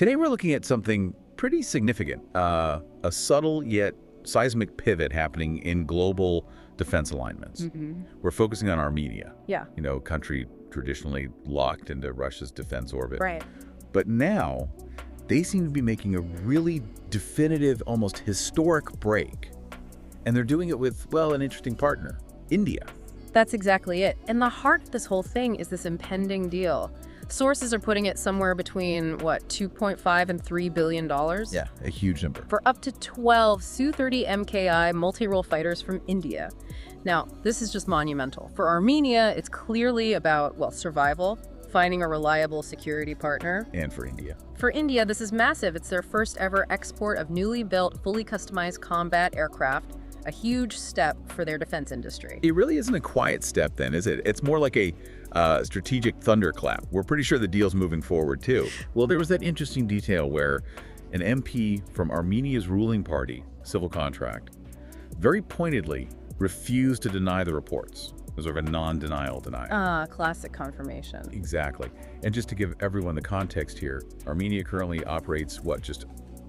Today we're looking at something pretty significant, a subtle yet seismic pivot happening in global defense alignments. We're focusing on Armenia, Yeah. country traditionally locked into Russia's defense orbit. Right. But now they seem to be making a really definitive, almost historic break. And they're doing it with, well, an interesting partner, India. That's exactly it. And the heart of this whole thing is this impending deal. Sources are putting it somewhere between, what, $2.5 and $3 billion? Yeah, a huge number. For up to 12 Su-30MKI multirole fighters from India. Now, this is just monumental. For Armenia, it's clearly about, well, survival, finding a reliable security partner. And for India. For India, this is massive. It's their first ever export of newly built, fully customized combat aircraft, a huge step for their defense industry. It really isn't a quiet step then, is it? It's more like a strategic thunderclap. We're pretty sure the deal's moving forward too. Well, there was that interesting detail where an MP from Armenia's ruling party, Civil Contract, very pointedly refused to deny the reports. It was sort of a non-denial denial. Classic confirmation. Exactly. And just to give everyone the context here, Armenia currently operates, what, just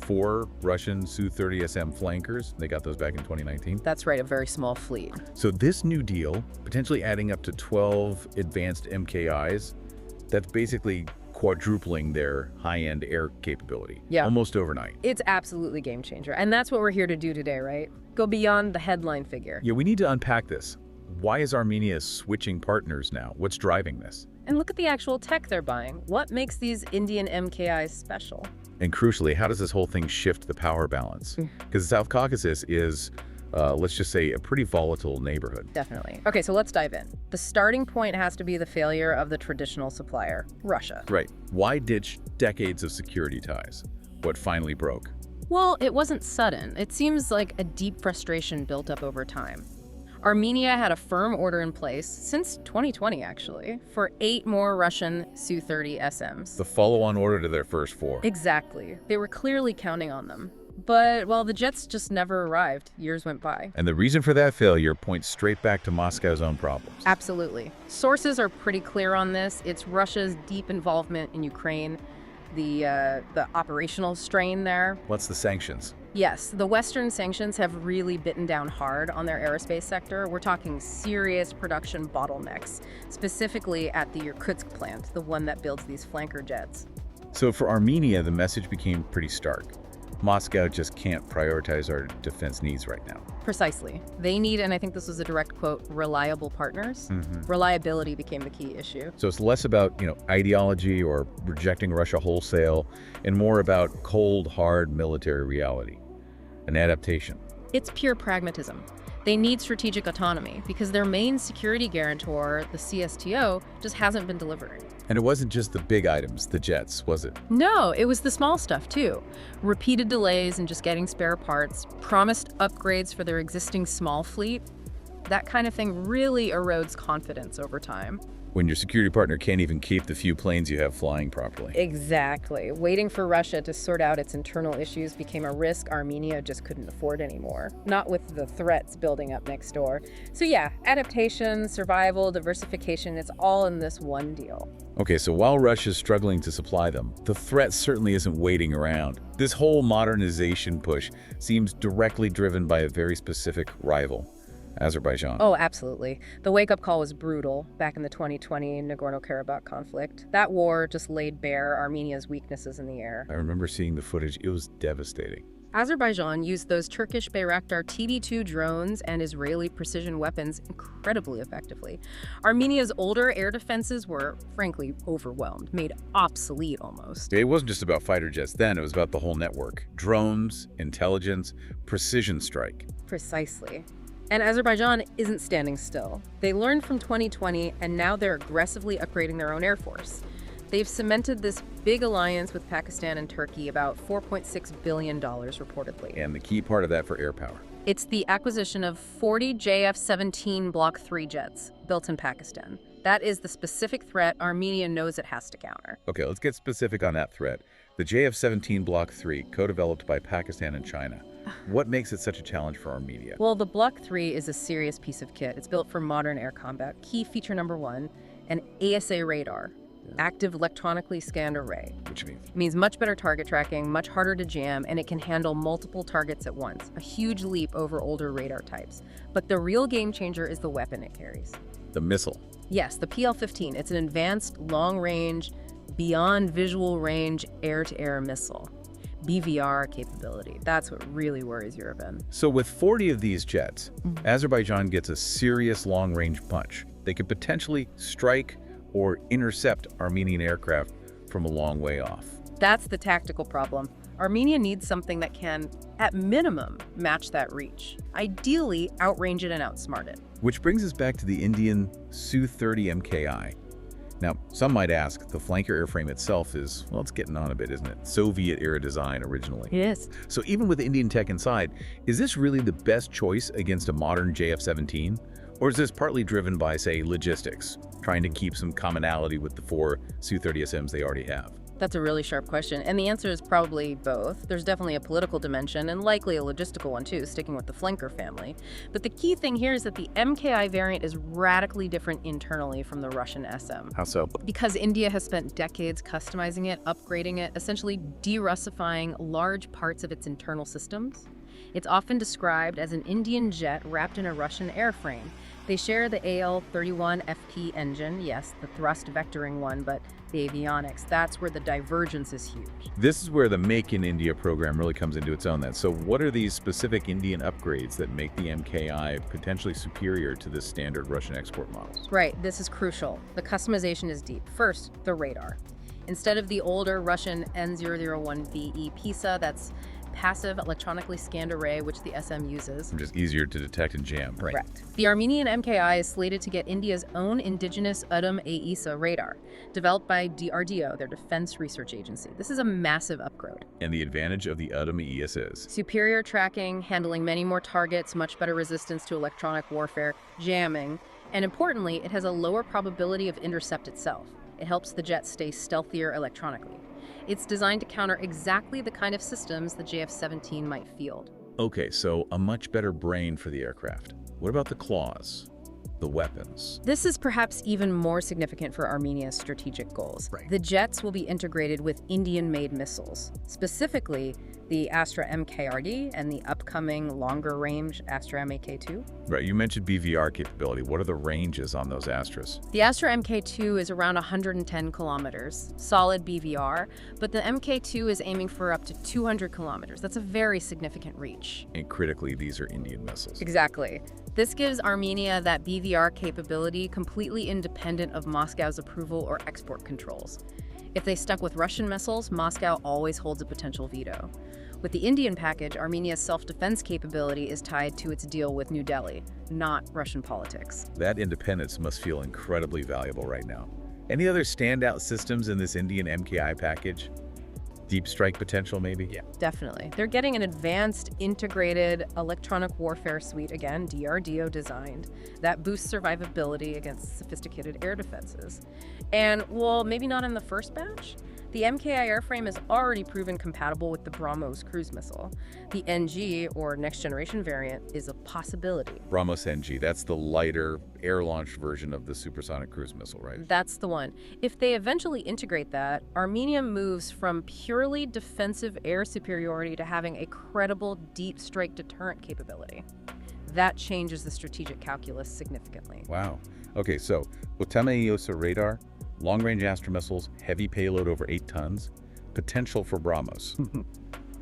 4 Russian Su-30SM flankers? They got those back in 2019. That's right, a very small fleet. So this new deal, potentially adding up to 12 advanced MKIs, that's basically quadrupling their high-end air capability. Yeah. Almost overnight. It's absolutely game changer. And that's what we're here to do today, right? Go beyond the headline figure. Yeah, we need to unpack this. Why is Armenia switching partners now? What's driving this? And look at the actual tech they're buying. What makes these Indian MKIs special? And crucially, how does this whole thing shift the power balance? Because the South Caucasus is, let's just say, a pretty volatile neighborhood. Definitely. Okay, so let's dive in. The starting point has to be the failure of the traditional supplier, Russia. Right. Why ditch decades of security ties? What finally broke? Well, it wasn't sudden. It seems like a deep frustration built up over time. Armenia had a firm order in place, since 2020 actually, for 8 more Russian Su-30SMs. The follow-on order to their first 4. Exactly. They were clearly counting on them. But, well, the jets just never arrived. Years went by. And the reason for that failure points straight back to Moscow's own problems. Absolutely. Sources are pretty clear on this. It's Russia's deep involvement in Ukraine, the operational strain there. What's the sanctions? Yes, the Western sanctions have really bitten down hard on their aerospace sector. We're talking serious production bottlenecks, specifically at the Irkutsk plant, the one that builds these flanker jets. So for Armenia, the message became pretty stark. Moscow just can't prioritize our defense needs right now. Precisely. They need, and I think this was a direct quote, reliable partners. Reliability became the key issue. So it's less about, ideology or rejecting Russia wholesale, and more about cold, hard military reality. An adaptation. It's pure pragmatism. They need strategic autonomy because their main security guarantor, the CSTO, just hasn't been delivering. And it wasn't just the big items, the jets, was it? No, it was the small stuff too. Repeated delays in just getting spare parts, promised upgrades for their existing small fleet. That kind of thing really erodes confidence over time. When your security partner can't even keep the few planes you have flying properly. Exactly. Waiting for Russia to sort out its internal issues became a risk Armenia just couldn't afford anymore. Not with the threats building up next door. So yeah, adaptation, survival, diversification, it's all in this one deal. Okay, so while Russia's struggling to supply them, the threat certainly isn't waiting around. This whole modernization push seems directly driven by a very specific rival. Azerbaijan. Oh, absolutely. The wake-up call was brutal back in the 2020 Nagorno-Karabakh conflict. That war just laid bare Armenia's weaknesses in the air. I remember seeing the footage. It was devastating. Azerbaijan used those Turkish Bayraktar TB2 drones and Israeli precision weapons incredibly effectively. Armenia's older air defenses were, frankly, overwhelmed, made obsolete almost. It wasn't just about fighter jets then, it was about the whole network. Drones, intelligence, precision strike. Precisely. And Azerbaijan isn't standing still. They learned from 2020, and now they're aggressively upgrading their own air force. They've cemented this big alliance with Pakistan and Turkey, about $4.6 billion reportedly. And the key part of that for air power. It's the acquisition of 40 JF-17 Block 3 jets built in Pakistan. That is the specific threat Armenia knows it has to counter. Okay, let's get specific on that threat. The JF-17 Block 3, co-developed by Pakistan and China. What makes it such a challenge for Armenia? Well, the Block 3 is a serious piece of kit. It's built for modern air combat. Key feature number 1, an AESA radar. Active electronically scanned array. Which means? It means much better target tracking, much harder to jam, and it can handle multiple targets at once. A huge leap over older radar types. But the real game changer is the weapon it carries. The missile. Yes, the PL-15. It's an advanced, long-range, beyond visual range air-to-air missile. BVR capability. That's what really worries Yerevan. So with 40 of these jets, Azerbaijan gets a serious long-range punch. They could potentially strike or intercept Armenian aircraft from a long way off. That's the tactical problem. Armenia needs something that can, at minimum, match that reach. Ideally, outrange it and outsmart it. Which brings us back to the Indian Su-30MKI. Now, some might ask, the flanker airframe itself is, well, it's getting on a bit, isn't it? Soviet-era design originally. It is. So even with Indian tech inside, is this really the best choice against a modern JF-17? Or is this partly driven by, say, logistics, trying to keep some commonality with the 4 Su-30SMs they already have? That's a really sharp question, and the answer is probably both. There's definitely a political dimension and likely a logistical one too, sticking with the flanker family. But the key thing here is that the MKI variant is radically different internally from the Russian SM. How so? Because India has spent decades customizing it, upgrading it, essentially de-Russifying large parts of its internal systems. It's often described as an Indian jet wrapped in a Russian airframe. They share the AL-31FP engine, yes, the thrust vectoring one, but the avionics, that's where the divergence is huge. This is where the Make in India program really comes into its own then. So what are these specific Indian upgrades that make the MKI potentially superior to the standard Russian export models? Right, this is crucial. The customization is deep. First, the radar. Instead of the older Russian N001VE PISA, that's passive electronically scanned array, which the SM uses. Just easier to detect and jam, right? Correct. The Armenian MKI is slated to get India's own indigenous Uttam AESA Radar, developed by DRDO, their defense research agency. This is a massive upgrade. And the advantage of the Uttam AESA is? Superior tracking, handling many more targets, much better resistance to electronic warfare, jamming, and importantly, it has a lower probability of intercept itself. It helps the jet stay stealthier electronically. It's designed to counter exactly the kind of systems the JF-17 might field. Okay, so a much better brain for the aircraft. What about the claws? The weapons? This is perhaps even more significant for Armenia's strategic goals. Right. The jets will be integrated with Indian-made missiles, specifically the Astra MKRD and the upcoming longer-range Astra MK2. Right, you mentioned BVR capability. What are the ranges on those Astras? The Astra MK2 is around 110 kilometers, solid BVR, but the MK2 is aiming for up to 200 kilometers. That's a very significant reach. And critically, these are Indian missiles. Exactly. This gives Armenia that BVR capability completely independent of Moscow's approval or export controls. If they stuck with Russian missiles, Moscow always holds a potential veto. With the Indian package, Armenia's self-defense capability is tied to its deal with New Delhi, not Russian politics. That independence must feel incredibly valuable right now. Any other standout systems in this Indian MKI package? Deep strike potential, maybe? Yeah, definitely. They're getting an advanced, integrated electronic warfare suite, again, DRDO designed, that boosts survivability against sophisticated air defenses. And, well, maybe not in the first batch. The MKI airframe is already proven compatible with the BrahMos cruise missile. The NG, or next generation variant, is a possibility. BrahMos NG, that's the lighter, air-launched version of the supersonic cruise missile, right? That's the one. If they eventually integrate that, Armenia moves from purely defensive air superiority to having a credible deep strike deterrent capability. That changes the strategic calculus significantly. Wow. Okay, so Uttam AESA Radar, long-range Astra missiles, heavy payload over 8 tons, potential for BrahMos.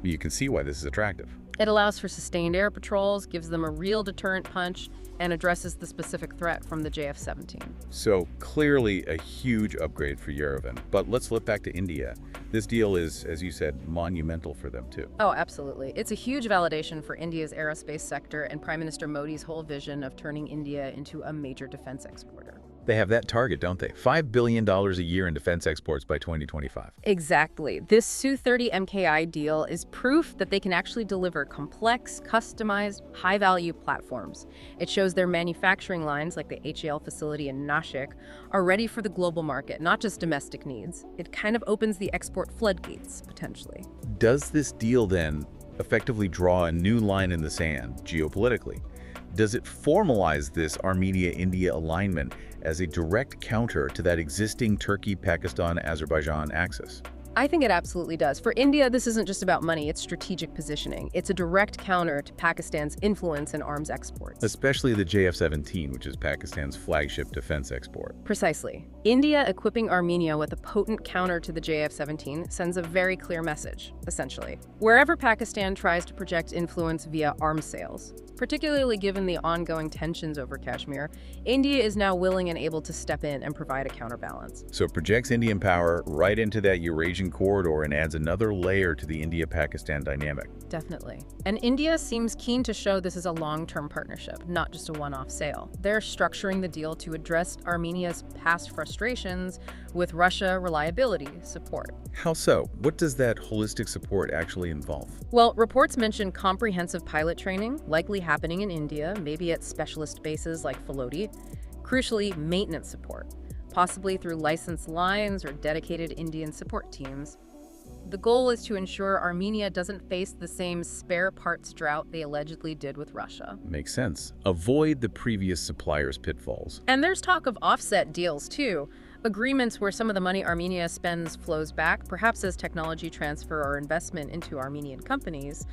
You can see why this is attractive. It allows for sustained air patrols, gives them a real deterrent punch, and addresses the specific threat from the JF-17. So clearly a huge upgrade for Yerevan. But let's flip back to India. This deal is, as you said, monumental for them too. Oh, absolutely. It's a huge validation for India's aerospace sector and Prime Minister Modi's whole vision of turning India into a major defense exporter. They have that target, don't they? $5 billion a year in defense exports by 2025. Exactly. This Su-30MKI deal is proof that they can actually deliver complex, customized, high-value platforms. It shows their manufacturing lines, like the HAL facility in Nashik, are ready for the global market, not just domestic needs. It kind of opens the export floodgates, potentially. Does this deal then effectively draw a new line in the sand geopolitically? Does it formalize this Armenia-India alignment as a direct counter to that existing Turkey-Pakistan-Azerbaijan axis? I think it absolutely does. For India, this isn't just about money, it's strategic positioning. It's a direct counter to Pakistan's influence in arms exports. Especially the JF-17, which is Pakistan's flagship defense export. Precisely. India equipping Armenia with a potent counter to the JF-17 sends a very clear message, essentially. Wherever Pakistan tries to project influence via arms sales, particularly given the ongoing tensions over Kashmir, India is now willing and able to step in and provide a counterbalance. So it projects Indian power right into that Eurasian corridor and adds another layer to the India-Pakistan dynamic. Definitely. And India seems keen to show this is a long-term partnership, not just a one-off sale. They're structuring the deal to address Armenia's past frustrations with Russia reliability support. How so? What does that holistic support actually involve? Well, reports mention comprehensive pilot training, likely happening in India, maybe at specialist bases like Faloti. Crucially, maintenance support, possibly through licensed lines or dedicated Indian support teams. The goal is to ensure Armenia doesn't face the same spare parts drought they allegedly did with Russia. Makes sense. Avoid the previous suppliers' pitfalls. And there's talk of offset deals, too. Agreements where some of the money Armenia spends flows back, perhaps as technology transfer or investment into Armenian companies,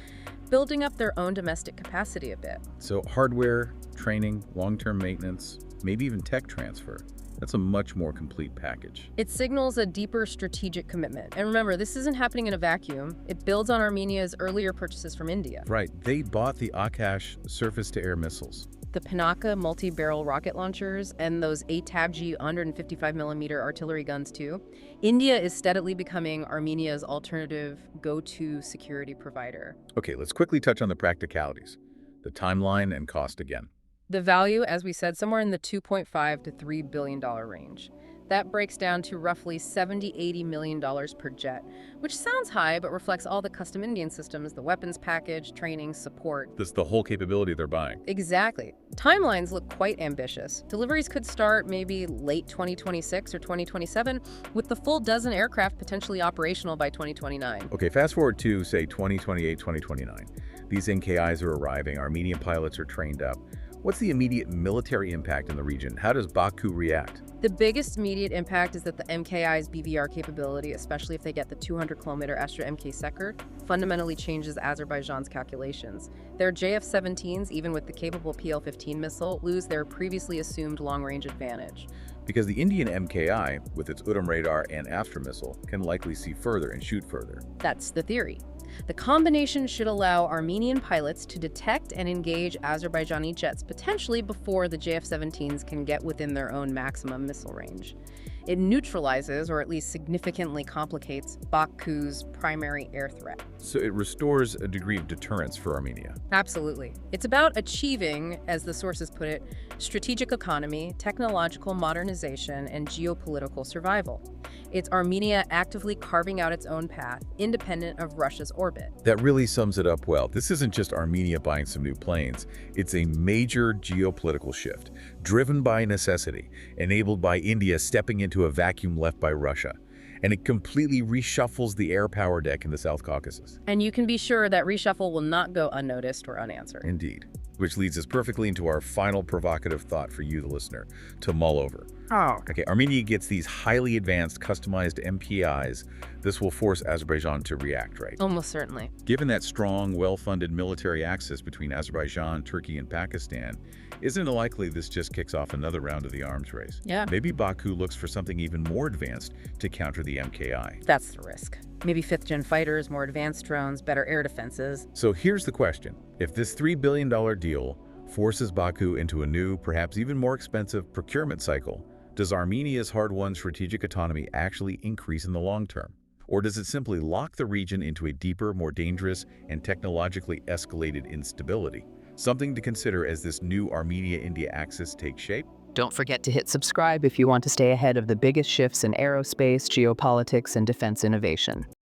building up their own domestic capacity a bit. So hardware, training, long-term maintenance, maybe even tech transfer. That's a much more complete package. It signals a deeper strategic commitment. And remember, this isn't happening in a vacuum. It builds on Armenia's earlier purchases from India. Right. They bought the Akash surface-to-air missiles, the Pinaka multi-barrel rocket launchers, and those ATABG 155mm artillery guns too. India is steadily becoming Armenia's alternative go-to security provider. Okay, let's quickly touch on the practicalities, the timeline and cost again. The value, as we said, somewhere in the $2.5 to $3 billion range. That breaks down to roughly $70–80 million per jet, which sounds high but reflects all the custom Indian systems, the weapons package, training, support. That's the whole capability they're buying. Exactly. Timelines look quite ambitious. Deliveries could start maybe late 2026 or 2027, with the full dozen aircraft potentially operational by 2029. Okay, fast forward to, say, 2028, 2029. These MKIs are arriving, Armenian pilots are trained up. What's the immediate military impact in the region? How does Baku react? The biggest immediate impact is that the MKI's BVR capability, especially if they get the 200-kilometer Astra MK sector, fundamentally changes Azerbaijan's calculations. Their JF-17s, even with the capable PL-15 missile, lose their previously assumed long-range advantage. Because the Indian MKI, with its Uttam radar and Astra missile, can likely see further and shoot further. That's the theory. The combination should allow Armenian pilots to detect and engage Azerbaijani jets potentially before the JF-17s can get within their own maximum missile range. It neutralizes, or at least significantly complicates, Baku's primary air threat. So it restores a degree of deterrence for Armenia. Absolutely. It's about achieving, as the sources put it, strategic economy, technological modernization, and geopolitical survival. It's Armenia actively carving out its own path, independent of Russia's orbit. That really sums it up well. This isn't just Armenia buying some new planes. It's a major geopolitical shift, driven by necessity, enabled by India stepping into a vacuum left by Russia. And it completely reshuffles the air power deck in the South Caucasus. And you can be sure that reshuffle will not go unnoticed or unanswered. Indeed. Which leads us perfectly into our final provocative thought for you, the listener, to mull over. Okay, Armenia gets these highly advanced, customized MPIs. This will force Azerbaijan to react, right? Almost certainly. Given that strong, well-funded military axis between Azerbaijan, Turkey, and Pakistan, isn't it likely this just kicks off another round of the arms race? Yeah. Maybe Baku looks for something even more advanced to counter the MKI. That's the risk. Maybe fifth-gen fighters, more advanced drones, better air defenses. So here's the question. If this $3 billion deal forces Baku into a new, perhaps even more expensive procurement cycle, does Armenia's hard-won strategic autonomy actually increase in the long term? Or does it simply lock the region into a deeper, more dangerous, and technologically escalated instability? Something to consider as this new Armenia-India axis takes shape? Don't forget to hit subscribe if you want to stay ahead of the biggest shifts in aerospace, geopolitics, and defense innovation.